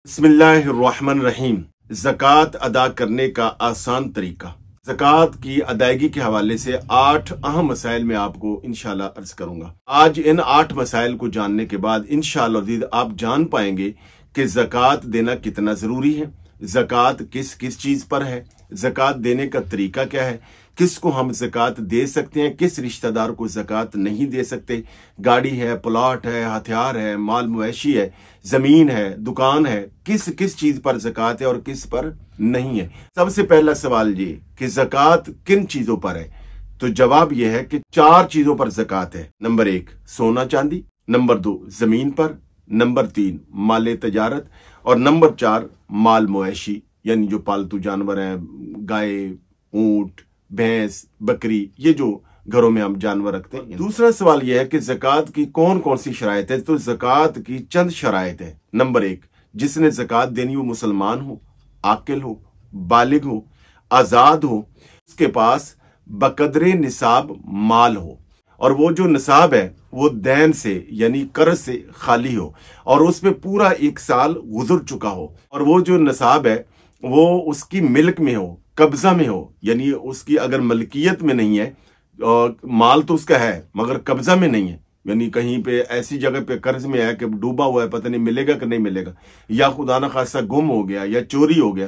बिस्मिल्लाहिर्रहमानिर्रहीम। ज़कात अदा करने का आसान तरीका। ज़कात की अदायगी के हवाले से 8 अहम मसाइल में आपको इंशाल्लाह अर्ज करूंगा। आज इन 8 मसाइल को जानने के बाद इंशाल्लाह आप जान पाएंगे कि ज़कात देना कितना जरूरी है, ज़कात किस किस चीज पर है, ज़कात देने का तरीका क्या है, किसको हम ज़कात दे सकते हैं, किस रिश्तेदार को ज़कात नहीं दे सकते, गाड़ी है, प्लॉट है, हथियार है, माल मवेशी है, जमीन है, दुकान है, किस किस चीज पर ज़कात है और किस पर नहीं है। सबसे पहला सवाल ये कि ज़कात किन चीजों पर है, तो जवाब यह है कि 4 चीजों पर ज़कात है। नंबर 1 सोना चांदी, नंबर 2 जमीन पर, नंबर 3 माल तजारत और नंबर 4 माल मवेशी यानी जो पालतू जानवर हैं, गाय, ऊंट, भैंस, बकरी, ये जो घरों में हम जानवर रखते हैं। दूसरा सवाल यह है कि ज़कात की कौन कौन सी शराइत है, तो ज़कात की चंद शराइत है। नंबर 1 जिसने ज़कात देनी वो मुसलमान हो, आकिल हो, बालिग हो, आजाद हो, उसके पास बकदरे निसाब माल हो और वो जो निसाब है वो दैन से यानी कर्ज से खाली हो और उसमें पूरा 1 साल गुजर चुका हो और वो जो निसाब है वो उसकी मिल्क में हो, कब्जा में हो, यानी उसकी अगर मलकियत में नहीं है, माल तो उसका है मगर कब्जा में नहीं है, यानी कहीं पे ऐसी जगह पे कर्ज में है कि डूबा हुआ है, पता नहीं मिलेगा कि नहीं मिलेगा, या खुदा न खासा गुम हो गया या चोरी हो गया,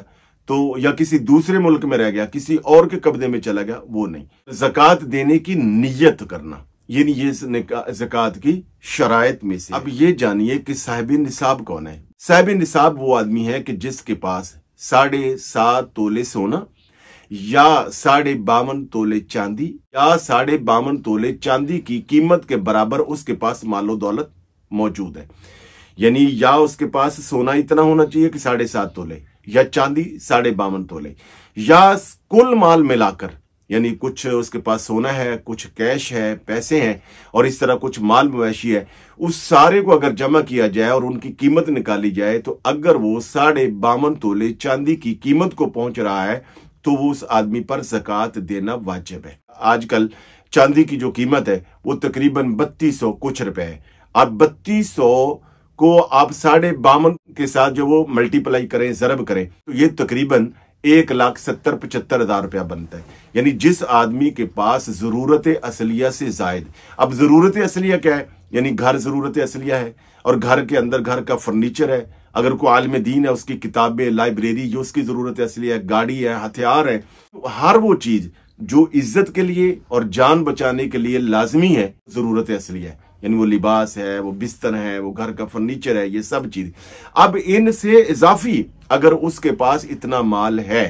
तो या किसी दूसरे मुल्क में रह गया, किसी और के कब्जे में चला गया, वो नहीं। ज़कात देने की नियत करना यानी ये ज़कात की शराइत में से। अब ये जानिए कि साहिब निसाब कौन है। साहिब निसाब वो आदमी है कि जिसके पास 7.5 तोले सोना या 52.5 तोले चांदी या 52.5 तोले चांदी की कीमत के बराबर उसके पास मालो दौलत मौजूद है। यानी या उसके पास सोना इतना होना चाहिए कि 7.5 तोले या चांदी 52.5 तोले या कुल माल मिलाकर, यानी कुछ उसके पास सोना है, कुछ कैश है, पैसे हैं और इस तरह कुछ माल मवेशी है, उस सारे को अगर जमा किया जाए और उनकी कीमत निकाली जाए तो अगर वो 52.5 तोले चांदी की कीमत को पहुंच रहा है तो वो उस आदमी पर ज़कात देना वाजिब है। आजकल चांदी की जो कीमत है वो तकरीबन 3200 कुछ रुपए है। अब 3200 को आप 52.5 के साथ जो वो मल्टीप्लाई करें, ज़रब करें, तो ये तकरीबन 1,70,75,000 रुपया बनता है। यानी जिस आदमी के पास जरूरत असलिया से जायद, अब जरूरत असलिया क्या है, यानी घर जरूरत असलिया है और घर के अंदर घर का फर्नीचर है, अगर कोई आलिम दीन है उसकी किताबें, लाइब्रेरी जो उसकी जरूरत असलिया है, गाड़ी है, हथियार है, तो हर वो चीज जो इज्जत के लिए और जान बचाने के लिए लाजमी है जरूरत असलिया है, यानी वो लिबास है, वो बिस्तर है, वो घर का फर्नीचर है, ये सब चीज। अब इनसे इजाफी अगर उसके पास इतना माल है,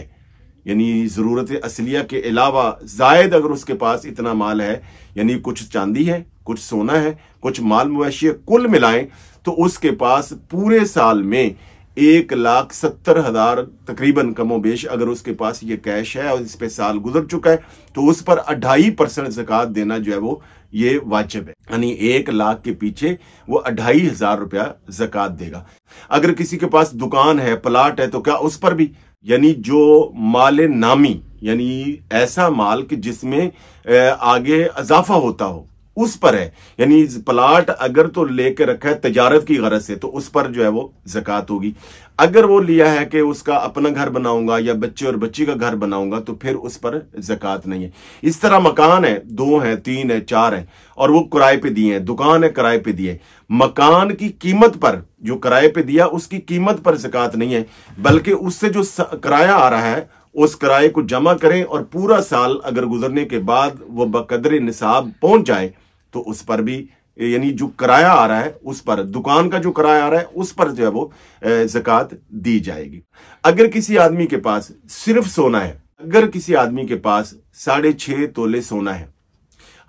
यानी जरूरत असलिया के अलावा जायद अगर उसके पास इतना माल है, यानी कुछ चांदी है, कुछ सोना है, कुछ माल मवेशी है, कुल मिलाएं तो उसके पास पूरे साल में 1,70,000 तकरीबन कमोबेश अगर उसके पास ये कैश है और इस पे साल गुजर चुका है तो उस पर 2.5% ज़कात देना जो है वो ये वाजिब है। यानी 1 लाख के पीछे वो 2,500 रुपया ज़कात देगा। अगर किसी के पास दुकान है, प्लाट है, तो क्या उस पर भी, यानी जो माल नामी यानी ऐसा माल कि जिसमें आगे इजाफा होता हो उस पर है, यानी प्लाट अगर तो लेके रखा है तजारत की गरज से तो उस पर जो है वो ज़कात होगी। अगर वो लिया है कि उसका अपना घर बनाऊंगा या बच्चे और बच्ची का घर बनाऊंगा तो फिर उस पर ज़कात नहीं है। इस तरह मकान है, 2 है, 3 है, 4 है और वो किराए पे दिए हैं, दुकान है किराए पे दिए, मकान की कीमत पर जो किराए पे दिया उसकी कीमत पर ज़कात नहीं है, बल्कि उससे जो किराया आ रहा है उस किराए को जमा करें और पूरा साल अगर गुजरने के बाद वो बकदरे निसाब पहुंच जाए तो उस पर भी, यानी जो किराया आ रहा है उस पर, दुकान का जो किराया आ रहा है उस पर जो है वो ज़कात दी जाएगी। अगर किसी आदमी के पास सिर्फ सोना है, अगर किसी आदमी के पास 6.5 तोले सोना है,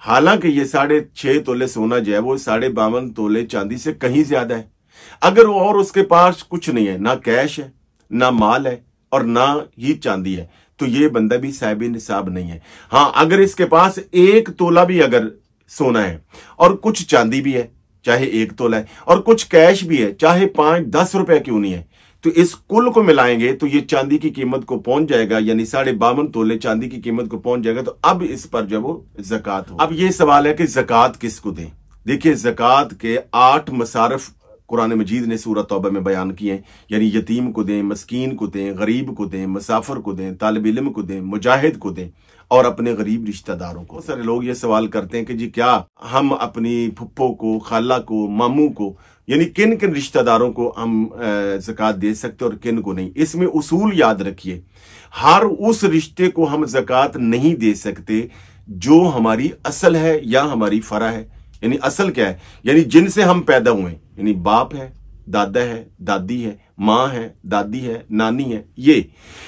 हालांकि ये 6.5 तोले सोना जो है वो 52.5 तोले चांदी से कहीं ज्यादा है, अगर और उसके पास कुछ नहीं है, ना कैश है, ना माल है और ना ही चांदी है, तो ये बंदा भी साहिब निसाब नहीं है। हाँ, अगर इसके पास 1 तोला भी अगर सोना है और कुछ चांदी भी है, चाहे 1 तोला है, और कुछ कैश भी है, चाहे 5-10 रुपए क्यों नहीं है, तो इस कुल को मिलाएंगे तो ये चांदी की कीमत को पहुंच जाएगा, यानी 52.5 तोले चांदी की कीमत को पहुंच जाएगा। तो अब इस पर जो वो ज़कात हो। अब ये सवाल है कि ज़कात किसको दें। देखिए, ज़कात के 8 मसारफ कुरान मजीद ने सूरह तौबा में बयान किए हैं, यानी यतीम को दें, मस्कीन को दें, गरीब को दें, मुसाफिर को दें, तालिब इल्म को दें, मुजाहिद को दें और अपने गरीब रिश्तेदारों को। बहुत सारे लोग ये सवाल करते हैं कि जी क्या हम अपनी फुप्पो को, खाला को, मामू को, यानी किन किन रिश्तेदारों को हम ज़कात दे सकते और किन को नहीं। इसमें उसूल याद रखिए, हर उस रिश्ते को हम ज़कात नहीं दे सकते जो हमारी असल है या हमारी फरा है। यानी असल क्या है, यानी जिनसे हम पैदा हुए, यानी बाप है, दादा है, दादी है, माँ है, दादी है, नानी है, ये।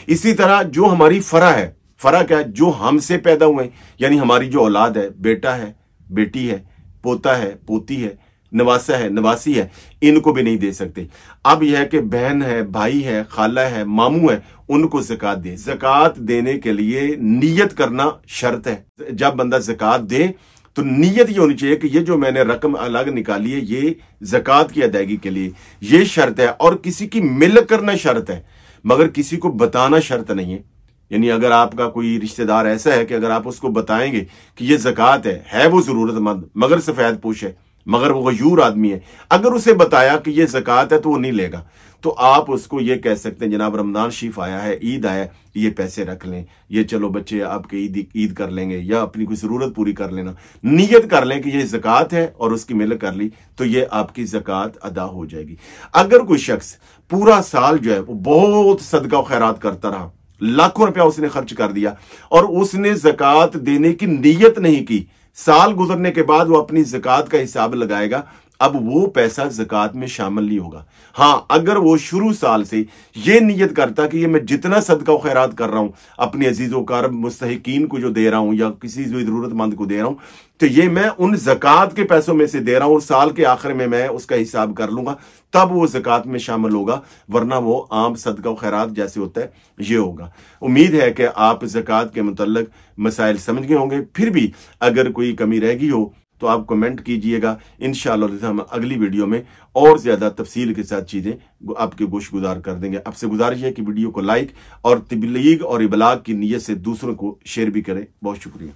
इसी तरह जो हमारी फरा है, फरा क्या है, जो हमसे पैदा हुए, यानी हमारी जो औलाद है, बेटा है, बेटी है, पोता है, पोती है, नवासा है, नवासी है, इनको भी नहीं दे सकते। अब यह है कि बहन है, भाई है, खाला है, मामू है, उनको ज़कात दे। ज़कात देने के लिए नियत करना शर्त है। जब बंदा ज़कात दे तो नियत ये होनी चाहिए कि ये जो मैंने रकम अलग निकाली है ये ज़कात की अदायगी के लिए, ये शर्त है। और किसी की मिल्क करना शर्त है, मगर किसी को बताना शर्त नहीं है। यानी अगर आपका कोई रिश्तेदार ऐसा है कि अगर आप उसको बताएंगे कि ये ज़कात है वो ज़रूरतमंद मगर सफ़ेद पोश है, मगर वो गयूर आदमी है, अगर उसे बताया कि ये ज़कात है तो वो नहीं लेगा, तो आप उसको ये कह सकते हैं जनाब रमज़ान शरीफ आया है, ईद आया, ये पैसे रख लें, ये चलो बच्चे आपके ईद कर लेंगे या अपनी कोई ज़रूरत पूरी कर लेना। नियत कर लें कि ये ज़कात है और उसकी मिल्क कर ली तो ये आपकी ज़कात अदा हो जाएगी। अगर कोई शख्स पूरा साल जो है वो बहुत सदका खैरात करता रहा, लाखों रुपया उसने खर्च कर दिया और उसने ज़कात देने की नीयत नहीं की, साल गुजरने के बाद वो अपनी ज़कात का हिसाब लगाएगा, अब वो पैसा ज़कात में शामिल नहीं होगा। हाँ, अगर वो शुरू साल से ये नियत करता कि ये मैं जितना सदका खैरात कर रहा हूं अपने अजीज़ों कारब मुस्तहिकीन को जो दे रहा हूं या किसी ज़रूरतमंद को दे रहा हूं, तो ये मैं उन ज़कात के पैसों में से दे रहा हूं और साल के आखिर में मैं उसका हिसाब कर लूंगा, तब वो ज़कात में शामिल होगा, वरना वो आम सदका खैरात जैसे होता है ये होगा। उम्मीद है कि आप ज़कात के मुतल्लिक मसाइल समझ गए होंगे। फिर भी अगर कोई कमी रह गई हो तो आप कमेंट कीजिएगा, इंशाअल्लाह हम अगली वीडियो में और ज्यादा तफसील के साथ चीजें आपके गोश गुजार कर देंगे। आपसे गुजारिश है कि वीडियो को लाइक और तबलीग और इबलाग की नीयत से दूसरों को शेयर भी करें। बहुत शुक्रिया।